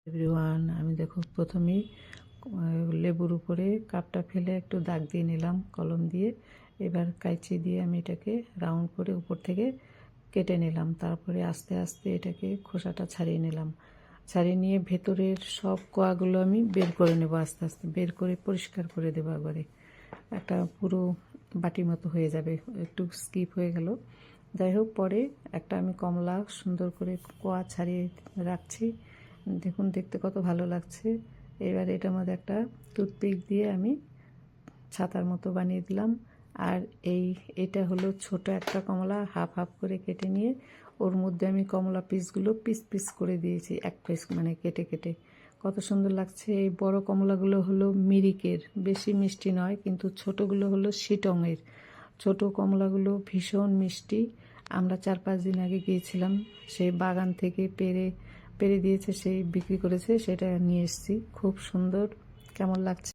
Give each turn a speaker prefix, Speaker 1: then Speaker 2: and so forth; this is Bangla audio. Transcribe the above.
Speaker 1: এভরিওয়ান, আমি দেখো প্রথমেই লেবুর উপরে কাপটা ফেলে একটু দাগ দিয়ে নিলাম কলম দিয়ে। এবার কাঁচি দিয়ে আমি এটাকে রাউন্ড করে উপর থেকে কেটে নিলাম। তারপরে আস্তে আস্তে এটাকে খোসাটা ছাড়িয়ে নিলাম। ছাড়িয়ে নিয়ে ভেতরের সব কোয়াগুলো আমি বের করে নেব। আস্তে আস্তে বের করে পরিষ্কার করে দেবো একবারে। একটা পুরো বাটি মতো হয়ে যাবে, একটু স্কিপ হয়ে গেল। যাই হোক, পরে একটা আমি কমলা সুন্দর করে কোয়া ছাড়িয়ে রাখছি। দেখুন দেখতে কত ভালো লাগছে। এবার এটার মধ্যে একটা টুথপিক দিয়ে আমি ছাতার মতো বানিয়ে দিলাম। আর এটা হলো ছোট একটা কমলা, হাফ হাফ করে কেটে নিয়ে ওর মধ্যে আমি কমলা পিসগুলো পিস পিস করে দিয়েছি, এক পিস মানে কেটে কেটে। কত সুন্দর লাগছে। এই বড় কমলাগুলো হলো মিরিকের, বেশি মিষ্টি নয়, কিন্তু ছোটোগুলো হলো শিটংয়ের। ছোট কমলাগুলো ভীষণ মিষ্টি। আমরা 4-5 দিন আগে গিয়েছিলাম, সেই বাগান থেকে পেড়ে পেড়ে দিয়েছে, সেই বিক্রি করেছে, সেটা নিয়ে এসেছি। খুব সুন্দর। কেমন লাগছে?